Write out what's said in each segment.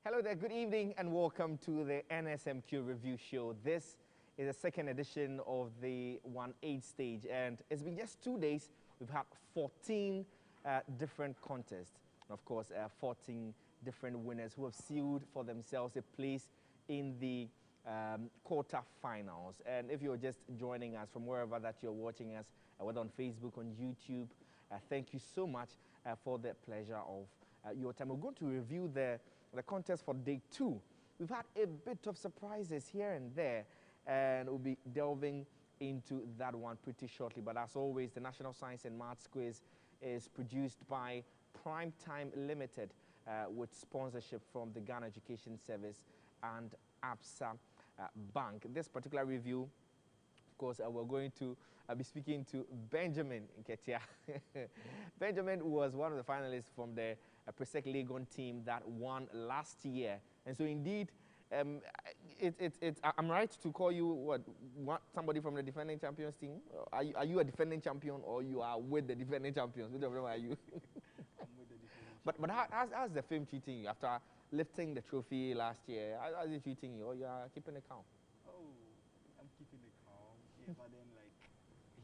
Hello there, good evening and welcome to the NSMQ Review Show. This is the second edition of the 1/8 stage and it's been just 2 days. We've had 14 different contests. And of course, 14 different winners who have sealed for themselves a place in the quarter-finals. And if you're just joining us from wherever that you're watching us, whether on Facebook, on YouTube, thank you so much for the pleasure of your time. We're going to review the contest for day 2. We've had a bit of surprises here and there, and we'll be delving into that one pretty shortly. But as always, the National Science and Maths Quiz is produced by Prime Time Limited with sponsorship from the Ghana Education Service and Absa Bank. This particular review, of course, we're going to be speaking to Benjamin Nketia. Benjamin was one of the finalists from the Presec Legon team that won last year. And so indeed, I'm right to call you somebody from the defending champions team? Are you a defending champion or you are with the defending champions? Which of them are you? I'm with the defending champions. How's the film treating you after lifting the trophy last year? How's it treating you? Or you are keeping account? Oh, I'm keeping it calm. Yeah, but then like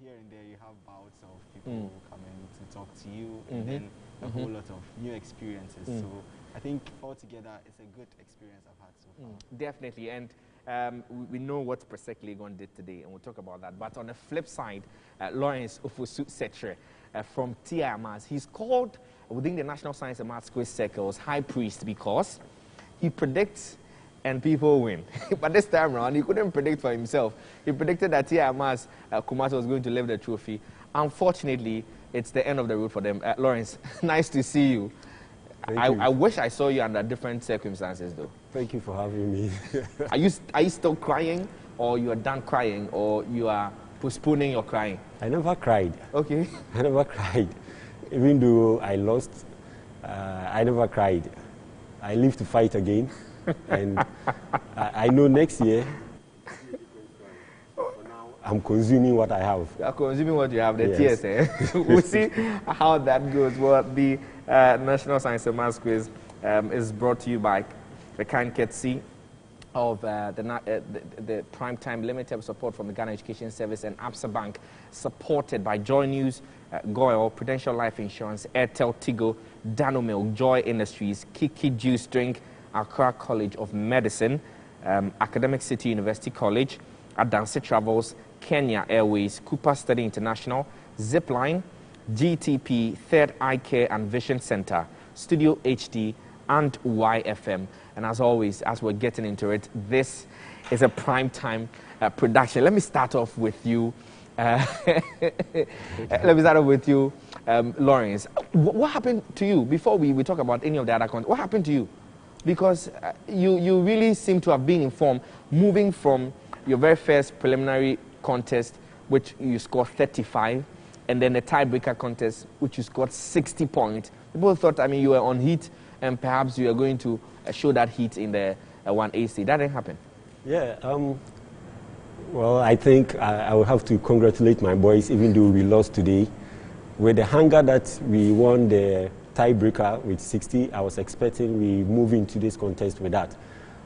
here and there you have bouts of people coming to talk to you, and then a whole lot of new experiences. So I think altogether it's a good experience I've had so far. Definitely, and we know what Presec Legon did today, and we'll talk about that. But on the flip side, Lawrence Ofosu-Setre from TIMAS, he's called within the National Science and Maths Quiz circles High Priest because he predicts and people win. But this time around, he couldn't predict for himself. He predicted that TIMAS Kumasi was going to lift the trophy. Unfortunately, it's the end of the road for them. Lawrence, nice to see you. I wish I saw you under different circumstances, though. Thank you for having me. Are you still crying, or you are done crying, or you are postponing your crying? I never cried. Okay. I never cried. Even though I lost, I never cried. I live to fight again. And I know next year, I'm consuming what I have. You are consuming what you have, the Yes. tears, eh? We'll see how that goes. Well, the National Science and Maths Quiz is brought to you by the kind courtesy of the Prime Time Limited, with support from the Ghana Education Service and Absa Bank, supported by Joy News, Goyle, Prudential Life Insurance, Airtel, Tigo, Dano Milk, Joy Industries, Kiki Juice Drink, Accra College of Medicine, Academic City University College, Adansi Travels, Kenya Airways, Cooper Study International, Zipline, GTP, Third Eye Care and Vision Center, Studio HD, and YFM. And as always, as we're getting into it, this is a prime time production. Let me start off with you. Lawrence. What happened to you before we talk about any of the other content? What happened to you? Because you really seem to have been informed, moving from your very first preliminary contest, which you scored 35, and then the tiebreaker contest, which you scored 60 points. People thought, you were on heat, and perhaps you were going to show that heat in the 1/8 stage. That didn't happen. Yeah. Well, I think I will have to congratulate my boys, even though we lost today. With the hunger that we won the tiebreaker with 60, I was expecting we move into this contest with that.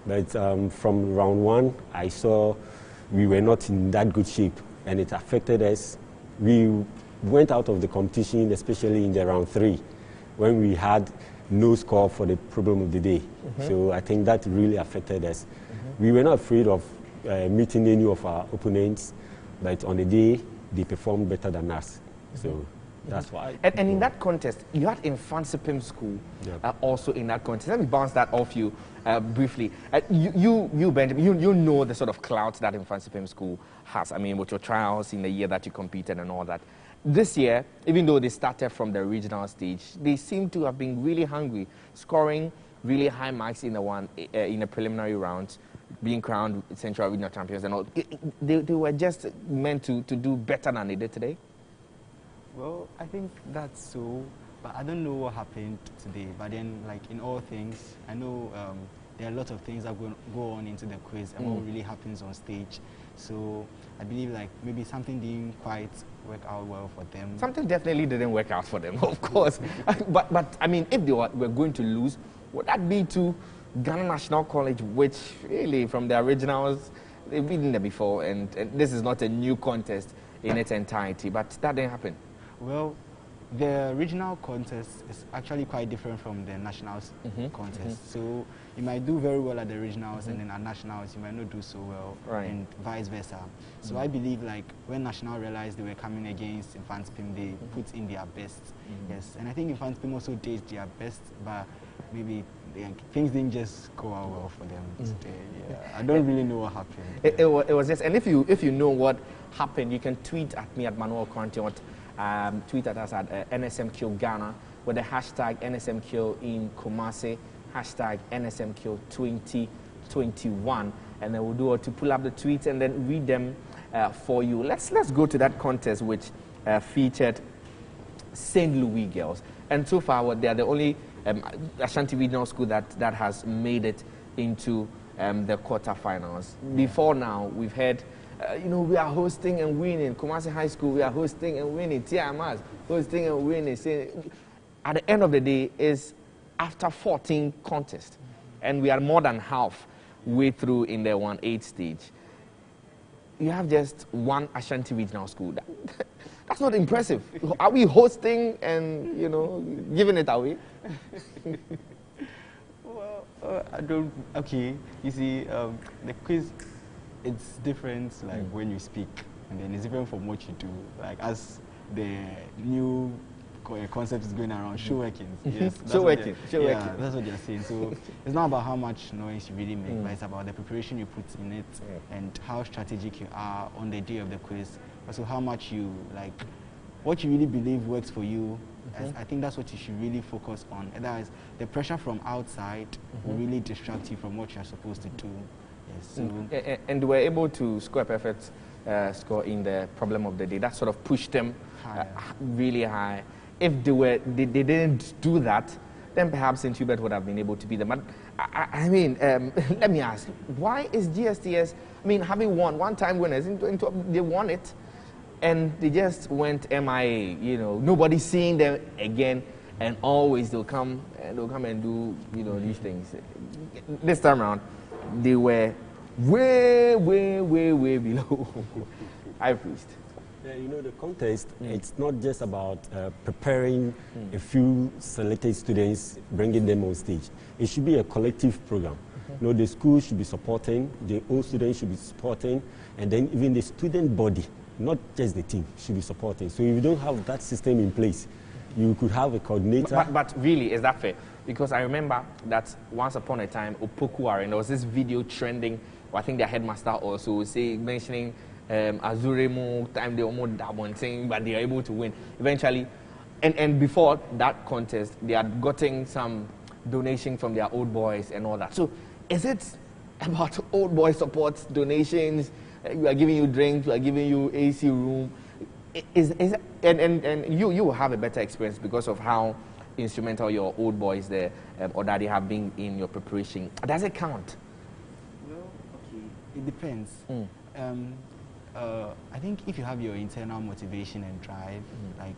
But from round 1, I saw we were not in that good shape, and it affected us. We went out of the competition, especially in the round 3, when we had no score for the problem of the day. So I think that really affected us. We were not afraid of meeting any of our opponents, but on the day, they performed better than us. So that's why. And in that contest, you had Infancy Pim School also in that contest. Let me bounce that off you briefly. You Benjamin, you know the sort of clout that Infancy Pim School has. With your trials in the year that you competed and all that. This year, even though they started from the regional stage, they seem to have been really hungry, scoring really high marks in the preliminary rounds, being crowned Central Regional Champions and all. They were just meant to do better than they did today. Well, I think that's so, but I don't know what happened today. But then, like in all things, I know there are a lot of things that go on into the quiz and what really happens on stage. So I believe like maybe something didn't quite work out well for them. Something definitely didn't work out for them, of course. but if they were going to lose, would that be to Ghana National College, which really from the originals, they've been there before, and this is not a new contest in its entirety, but that didn't happen. Well, the regional contest is actually quite different from the nationals contest. So you might do very well at the regionals, and then at nationals you might not do so well, and vice versa. So I believe like when national realized they were coming against Infantsipim, they put in their best. Yes, and I think Infantsipim also did their best, but maybe things didn't just go out well for them today. Yeah. I don't really know what happened. It was just, and if you know what happened, you can tweet at me at Manuel Quantiot. Tweet at us at NSMQ Ghana with the hashtag NSMQ in Kumasi, hashtag NSMQ 2021, and then we'll do it to pull up the tweets and then read them for you. Let's go to that contest which featured St. Louis girls, and so far they are the only Ashanti Regional School that has made it into the quarterfinals. Before now, we've had. We are hosting and winning. Kumasi High School, we are hosting and winning. TMS, hosting and winning. At the end of the day, is after 14 contests, and we are more than halfway through in the 1-8 stage. You have just one Ashanti Regional School. That's not impressive. Are we hosting and giving it away? Well, I don't. Okay, you see, the quiz. It's different, like when you speak, and then it's different from what you do. Like as the new concept is going around, show working. Yes, show working. That's what they're saying. So it's not about how much noise you really make, but it's about the preparation you put in it and how strategic you are on the day of the quiz. Also, how much you like, what you really believe works for you. I think that's what you should really focus on. Otherwise, the pressure from outside will really distract you from what you're supposed to do. Yes, so and they were able to score a perfect score in the problem of the day. That sort of pushed them really high. If they didn't do that, then perhaps St. Hubert would have been able to beat them. But I mean, let me ask, why is GSTS? I mean, having won one-time winners, they won it, and they just went MIA. Nobody's seeing them again, and always they'll come and do these things. This time around, they were way below High Priest. The contest, it's not just about preparing a few selected students, bringing them on stage. It should be a collective program. The school should be supporting, the old students should be supporting, and then even the student body, not just the team, should be supporting. So if you don't have that system in place, you could have a coordinator. But really, is that fair? Because I remember that once upon a time, Opokuware, and there was this video trending, I think their headmaster also mentioning Azuremu time they almost doubled, saying, but they are able to win. Eventually, and before that contest, they had gotten some donation from their old boys and all that. So is it about old boy support, donations? We are giving you drinks, we are giving you AC room. And you will have a better experience because of how instrumental your old boys there or that they have been in your preparation. Does it count? Well, okay, it depends. I think if you have your internal motivation and drive, like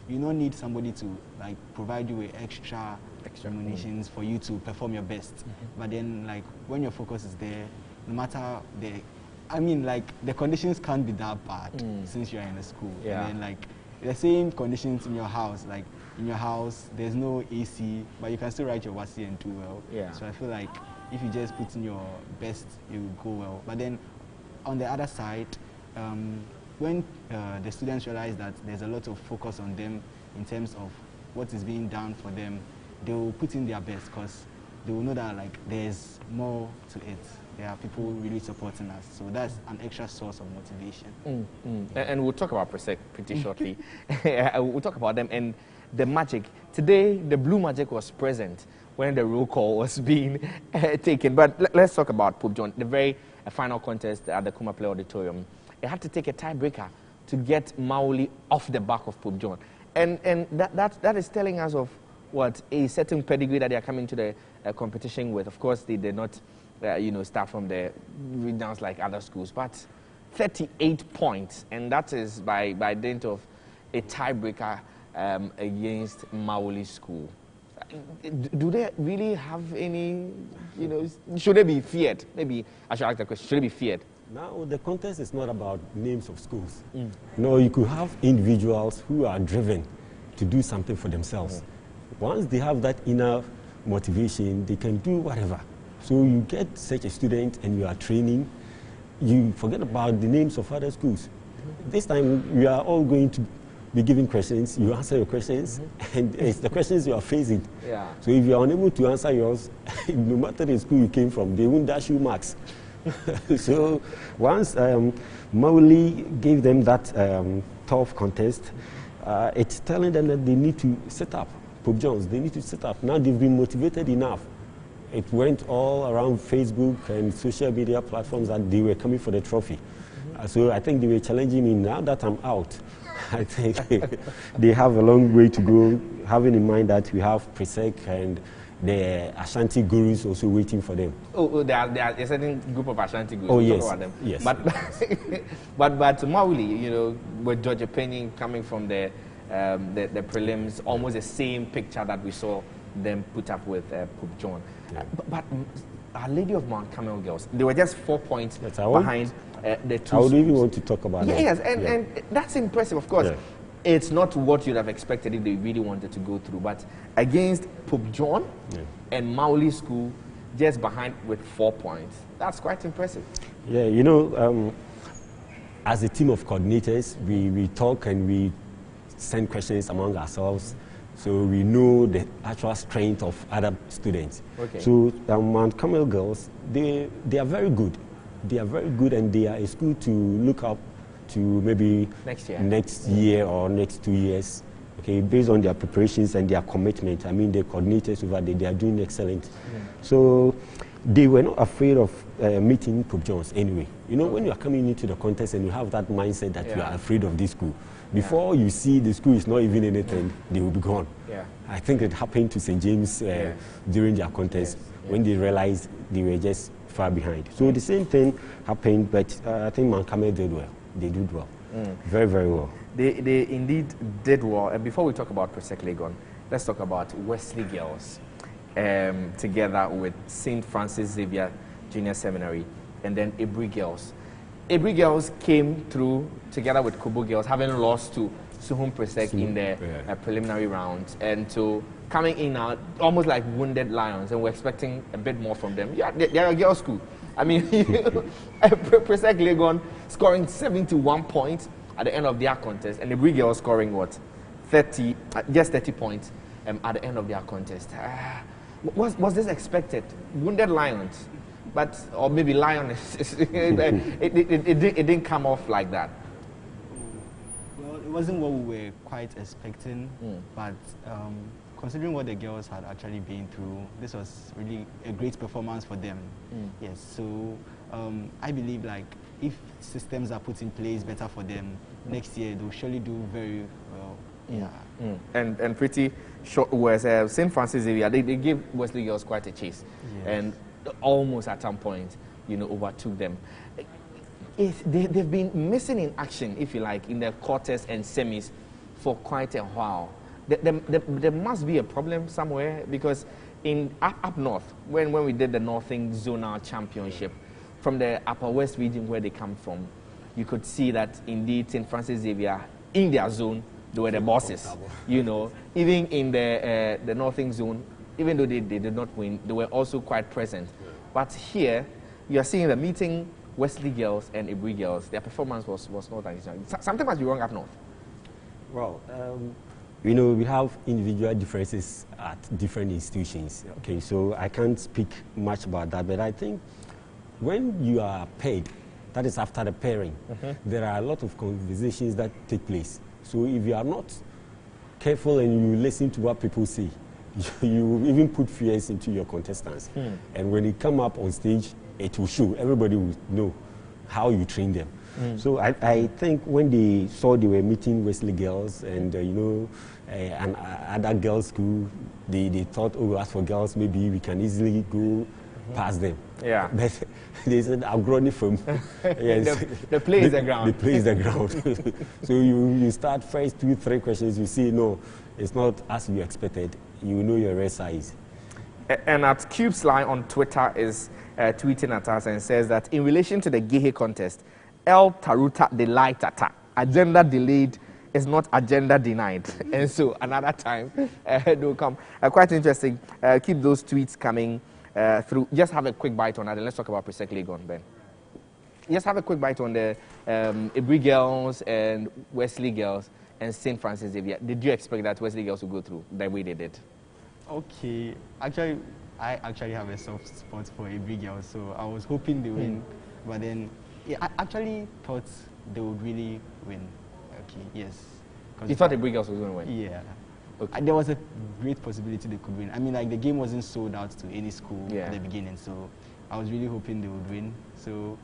you don't need somebody to like provide you with extra munitions for you to perform your best. But then like when your focus is there, no matter the conditions can't be that bad since you're in the school. Yeah. And then like the same conditions in your house, like in your house there's no AC, but you can still write your WASI and do well. Yeah. So I feel like if you just put in your best, you will go well. But then on the other side, when the students realize that there's a lot of focus on them in terms of what is being done for them, they will put in their best because they will know that like there's more to it. There are people really supporting us, so that's an extra source of motivation. And we'll talk about Presec pretty shortly. We'll talk about them and the magic. Today, the blue magic was present when the roll call was being taken. But let's talk about Pope John, the very final contest at the Kumasi Auditorium. It had to take a tiebreaker to get Maoli off the back of Pope John. And that is telling us of what a certain pedigree that they are coming to the competition with. Of course, they did not start from the regions like other schools, but 38 points, and that is by dint of a tiebreaker against Maoli School. Do they really have any, you know, should they be feared? Maybe I should ask the question, should they be feared? Now, the contest is not about names of schools. No, you could have individuals who are driven to do something for themselves. Once they have that inner motivation, they can do whatever. So you get such a student and you are training, you forget about the names of other schools. This time, we are all going to be given questions, you answer your questions, and it's the questions you are facing. Yeah. So if you are unable to answer yours, no matter the school you came from, they won't dash you marks. So once Mauli gave them that tough contest, it's telling them that they need to set up. Pope John's, they need to set up. Now they've been motivated enough. It went all around Facebook and social media platforms that they were coming for the trophy. So I think they were challenging me. Now that I'm out, I think they have a long way to go, having in mind that we have Presec and the Ashanti gurus also waiting for them. Oh, there are a certain group of Ashanti gurus. Oh, We'll yes. talk about them. Yes. But Mauli, you know, with George Penny coming from the prelims, almost the same picture that we saw them put up with Pope John. Yeah. But Our Lady of Mount Carmel girls, they were just 4 points Yes, behind the two I would even schools. want to talk about that. Yes, and that's impressive, of course. Yeah. It's not what you'd have expected if they really wanted to go through, but against Pope John and Mauli School, just behind with 4 points. That's quite impressive. Yeah, you know, as a team of coordinators, we talk and we send questions among ourselves, so we know the actual strength of other students. Okay. So Mount Carmel girls, they are very good. They are very good, and they are a school to look up to maybe next year or next 2 years. Okay, based on their preparations and their commitment. I mean, the coordinators over there, they are doing excellent. So they were not afraid of meeting Pope John's anyway. You know, when you are coming into the contest and you have that mindset that you are afraid of this school, before you see the school is not even anything, they will be gone. Yeah. I think it happened to St. James during their contest when they realized they were just far behind. So the same thing happened, but I think Mount Carmel did well. They did well. Very, very well. They indeed did well. And before we talk about Presec Legon, let's talk about Wesley Girls together with St. Francis Xavier Junior Seminary and then Ebri Girls. Ebri Girls came through together with Kobo Girls, having lost to Suhum Presec in the preliminary rounds, and to coming in now almost like wounded lions, and we're expecting a bit more from them. Yeah, they're a girls' school. I mean, Presec Legon scoring 71 points at the end of their contest, and the Ebri Girls scoring what? 30, just 30 points at the end of their contest. Was this expected? Wounded lions, but or maybe lioness. it didn't come off like that. Well, it wasn't what we were quite expecting, but considering what the girls had actually been through, this was really a great performance for them. Yes, so I believe like if systems are put in place better for them, next year they'll surely do very well. And pretty short was St. Francis Xavier. They gave Wesley Girls quite a chase, and almost at some point, you know, overtook them. They've been missing in action, if you like, in the quarters and semis for quite a while. There must be a problem somewhere, because in up north, when we did the Northern Zonal Championship, from the Upper West region where they come from, you could see that indeed St. Francis Xavier, in their zone, they were the bosses. You know, even in the Northern Zone, even though they did not win, they were also quite present. But here, you are seeing the meeting Wesley Girls and Ebri Girls, their performance was not unusual. Something must be wrong up north. Well, you know, we have individual differences at different institutions. Okay, so I can't speak much about that, but I think when you are paid, that is after the pairing, there are a lot of conversations that take place. So if you are not careful and you listen to what people say, you even put fears into your contestants. And when you come up on stage, it will show. Everybody will know how you train them. So I think when they saw they were meeting Wesley Girls and, you know, and other girls' school, they thought, oh, as for girls, maybe we can easily go past them. Yeah. But they said, I've grown it from. Yes. The play is the ground. The play is the ground. So you start first 2-3 questions, you see, no, it's not as you expected, you know your real size. And at CubeSly on Twitter is tweeting at us and says that in relation to the Gehe contest, El Taruta Delay Tata, agenda delayed is not agenda denied. And so another time they'll come. Quite interesting. Keep those tweets coming through. Just have a quick bite on that and let's talk about Presec Legon, Ben. Just have a quick bite on the Ibri girls and Wesley girls and St. Francis Xavier. Did you expect that Wesley girls would go through the way they did? Okay, actually, I actually have a soft spot for Ibri girls, so I was hoping they win, but then I actually thought they would really win. Okay, yes. You thought Ibri girls was going to win? Yeah. Okay. There was a great possibility they could win. I mean, like the game wasn't sold out to any school Yeah. at the beginning, so I was really hoping they would win. So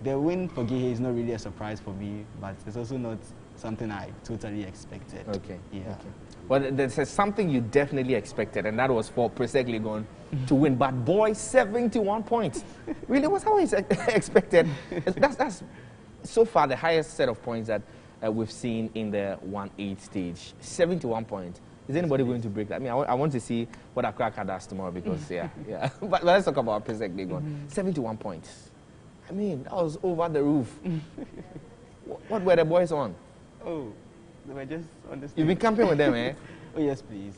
the win for Gehe is not really a surprise for me, but it's also not something I totally expected. Okay. Yeah. Okay. Well, there's something you definitely expected, and that was for Presec Legon to win. But boy, 71 points. Really, what's how expected? That's so far the highest set of points that we've seen in the 1-8 stage. 71 points. Is anybody going to break that? I mean, I want to see what Accra does tomorrow because, yeah. But let's talk about Presec Legon. 71 points. I mean, that was over the roof. What were the boys on? Oh, they were just on the stage. You've been camping with them, eh? Oh, yes, please.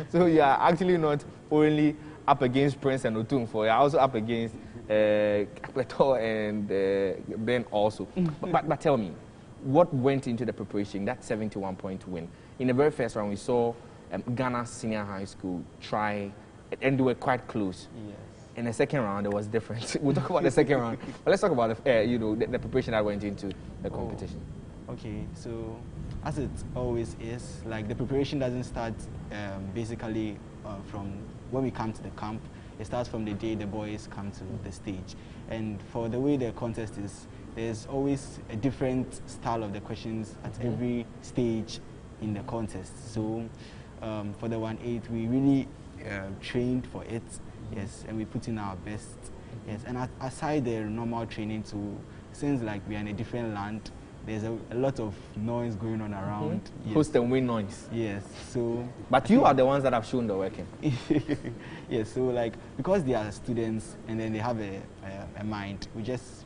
So you are actually not only up against Prince and Otumfo, you're also up against Akpeto and Ben also. But tell me, what went into the preparation, that 71-point win? In the very first round, we saw Ghana Senior High School try, and they were quite close. Yes. In the second round, it was different. We'll talk about the second round, but let's talk about the preparation that went into the competition. Okay, so as it always is, like the preparation doesn't start basically from when we come to the camp. It starts from the day the boys come to the stage. And for the way the contest is, there's always a different style of the questions at every stage in the contest. So for the 1-8, we really trained for it. Yes, and we put in our best. Yes, and aside the normal training, since like we are in a different land, there's a lot of noise going on around. Yes. Host and win noise. Yes, so. But you are the ones that have shown the working. Yes, so like because they are students and then they have a mind, we just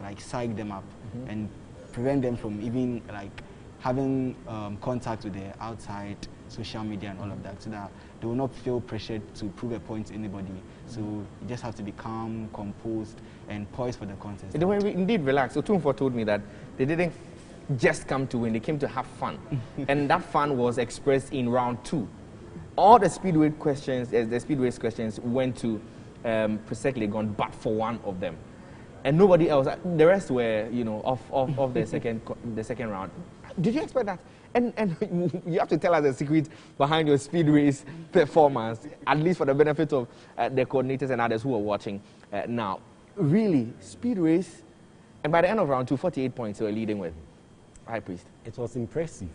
like psych them up and prevent them from even like having contact with the outside social media and all of that, so that they will not feel pressured to prove a point to anybody. So you just have to be calm, composed, and poised for the contest. They were indeed relaxed. So Otumfo told me that they didn't just come to win, they came to have fun. And that fun was expressed in round 2. All the speedway questions, went to Presec Legon, but for one of them. And nobody else, the rest were, off the second round. Did you expect that? And you have to tell us the secret behind your speed race performance, at least for the benefit of the coordinators and others who are watching now. Really, speed race, and by the end of round 2, 48 points you were leading with. High Priest. It was impressive.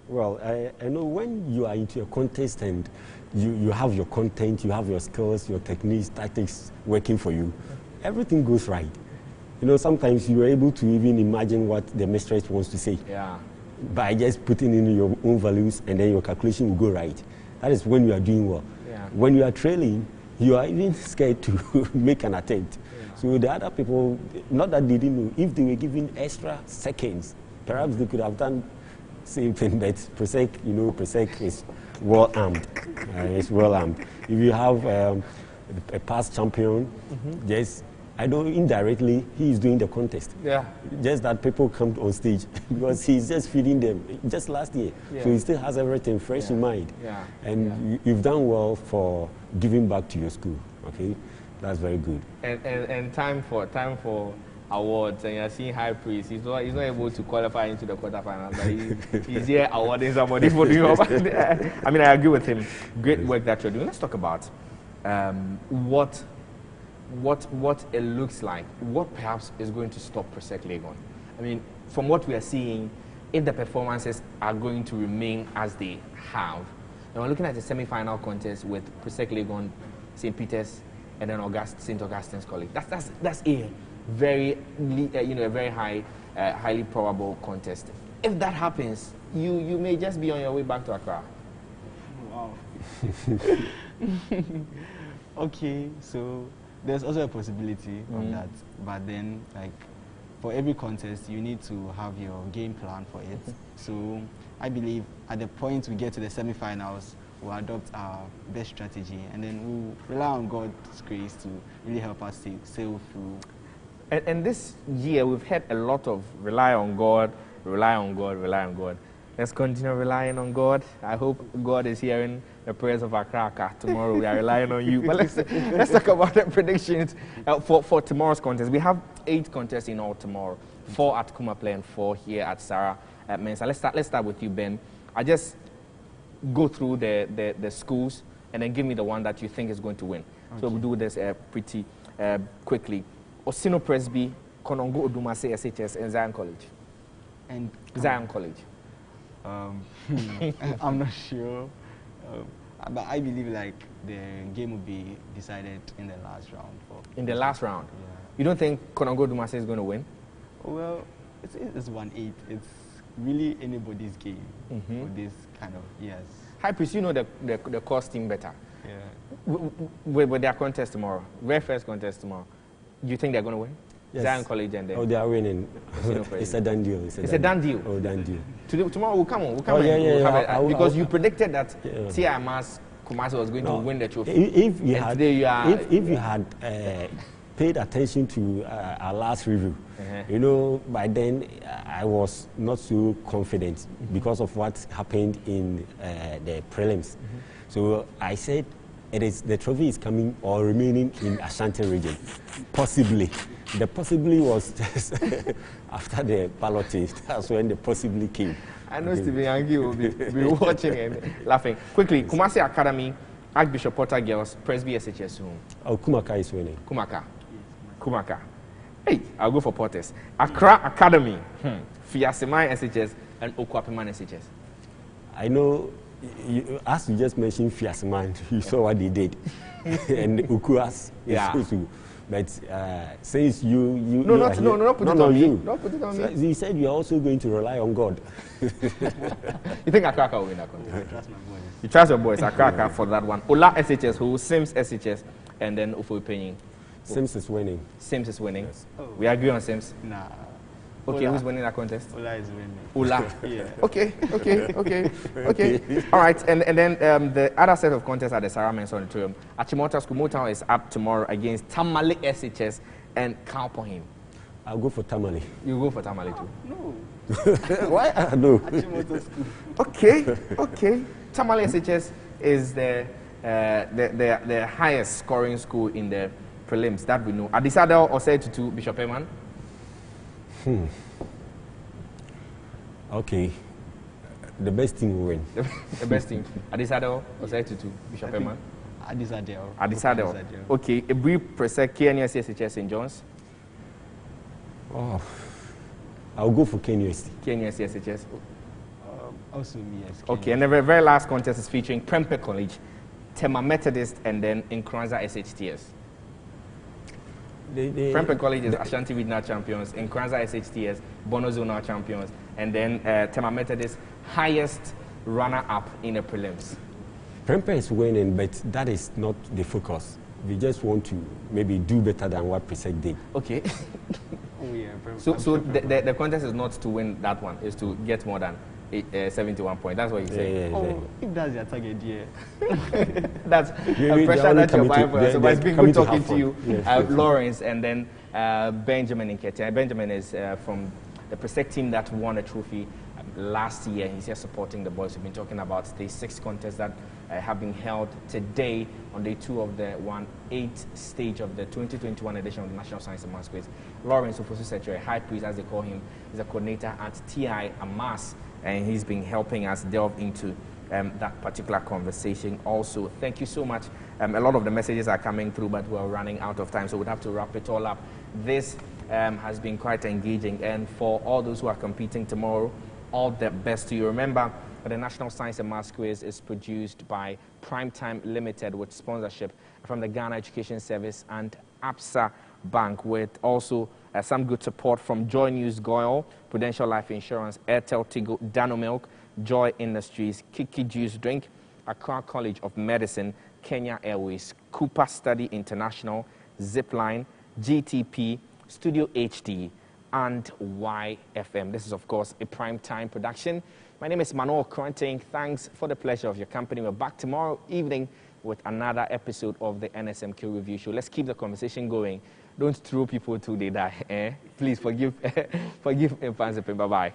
Well, I know when you are into a contest and you have your content, you have your skills, your techniques, tactics working for you, everything goes right. Sometimes you are able to even imagine what the mistress wants to say. Yeah. By just putting in your own values, and then your calculation will go right. That is when you are doing well. Yeah. When you are trailing, you are even scared to make an attempt. Yeah. So the other people, not that they didn't know, if they were given extra seconds, perhaps they could have done same thing. But Presec is well armed. It's well armed. If you have a past champion, just I know indirectly he is doing the contest. Yeah. Just that people come on stage because he's just feeding them just last year. Yeah. So he still has everything fresh in mind. Yeah. And you've done well for giving back to your school. Okay, that's very good. And time for awards, and you're seeing High Priest. He's not able to qualify into the quarterfinals, but he's here awarding somebody for doing all. I mean, I agree with him. Great work that you're doing. Let's talk about what it looks like, what perhaps is going to stop Presec Legon. I mean, from what we are seeing, if the performances are going to remain as they have, and we're looking at the semi-final contest with Presec Legon, St. Peter's, and then St. Augustine's College. That's a very, a very highly probable contest. If that happens, you may just be on your way back to Accra. Wow. Okay, so there's also a possibility of that, but then like for every contest you need to have your game plan for it. So I believe at the point we get to the semi-finals, we'll adopt our best strategy, and then we'll rely on God's grace to really help us sail through. And this year we've had a lot of rely on God, rely on God, rely on God. Let's continue relying on God. I hope God is hearing the prayers of Accra. Tomorrow we are relying on you. But let's talk about the predictions for tomorrow's contest. We have 8 contests in all tomorrow. 4 at Kumaplay and 4 here at Sarah at Mensa. Let's start with you, Ben. I just go through the schools and then give me the one that you think is going to win. Okay. So we'll do this pretty quickly. Osino Presby, Konongo Odumase SHS, and Zion College. And Zion College. I'm not sure, but I believe like the game will be decided in the last round. In the last round? Yeah. You don't think Konongo Odumase is going to win? Well, it's 1-8. It's really anybody's game for this kind of, yes. High Priest, you know the course team better. Yeah. With their contest tomorrow, very first contest tomorrow, do you think they're going to win? Yes. Zion College and then. Oh, they are winning. It's a done deal. It's a done deal. Oh, done deal. Tomorrow we'll come on. We'll come Oh, on. yeah, We'll yeah, have yeah. it, because you predicted that TIMAS Kumasi was going to win the trophy. If you And had, today you are, if you had paid attention to our last review, you know, by then I was not so confident because of what happened in the prelims. So I said, the trophy is coming or remaining in Ashanti region, possibly. The possibly was just after the balloting. That's when the possibly came. I know Stephen Yangi will be watching and laughing. Quickly, Kumasi Academy, Archbishop Potter Girls, Presby SHS home. Oh, Kumaka is winning. Kumaka. Kumaka. Hey, I'll go for Potters. Accra Academy, Fiasemai SHS, and Okwapiman SHS. I know, as you just mentioned Fiasemai, you saw what they did. And Ukuas is supposed to. But since you not put it on me. Don't put it on me. You said you are also going to rely on God. You think Accra will win that contest? I trust my boys. You trust your boys, Accra for that one. Ola SHS, who Sims SHS, and then Ufo Penny. Sims is winning. Sims is winning. Yes. Oh. We agree on Sims. Nah. Okay, Ola. who's winning that contest? Ola is winning. Ola. Yeah. Okay. All right, and then the other set of contests at the Sarah Men's Auditorium. Achimota School Motown is up tomorrow against Tamale SHS and Kaupohim. I'll go for Tamale. You go for Tamale too? No. Why? No. Achimota School. Okay. Tamale SHS is the highest scoring school in the prelims that we know. Adisadel Osei-Tutu, Bishop Eman. Okay. The best team will win. The best team. Adisadel Osei-Tutu, Bishop Eman. Adisadel. Okay. A brief presec KNUST SHS St. John's. Oh. I'll go for KNUST. KNUST SHS. Also me, yes. Okay, and the very last contest is featuring Prempeh College, Tema Methodist, and then Nkranza SHTS. Prempeh College is Ashanti Regional Champions, Nkranza SHTS, Bono Zonal Champions, and then Tema Methodist, highest runner-up in the prelims. Prempeh is winning, but that is not the focus. We just want to maybe do better than what Presec did. Okay. Oh, yeah. So the contest is not to win that one, it's to get more than 71 points. That's what you say. If that's your target, yeah. That's a pressure that you're buying for us. So it's been good talking to you, yes, Lawrence, and then Benjamin Nketiah. Benjamin is from the Presec team that won a trophy last year. He's here supporting the boys. We've been talking about the 6 contests that have been held today on day 2 of the 1/8 stage of the 2021 edition of the National Science and Maths Quiz. Lawrence Ufosu Secretary, High Priest as they call him, is a coordinator at TIMAS, and he's been helping us delve into that particular conversation also. Thank you so much. A lot of the messages are coming through, but we're running out of time, so we'd have to wrap it all up. This has been quite engaging, and for all those who are competing tomorrow, all the best to you. Remember, the National Science and Maths Quiz is produced by Primetime Limited with sponsorship from the Ghana Education Service and Absa Bank, with also some good support from Joy News Goyle, Prudential Life Insurance, Airtel Tigo, Dano Milk, Joy Industries, Kiki Juice Drink, Accra College of Medicine, Kenya Airways, Cooper Study International, Zipline, GTP, Studio HD, and YFM. This is, of course, a primetime production. My name is Manuel Kronting. Thanks for the pleasure of your company. We're back tomorrow evening with another episode of the NSMQ Review Show. Let's keep the conversation going. Don't throw people till they die. Please forgive, forgive. Bye-bye.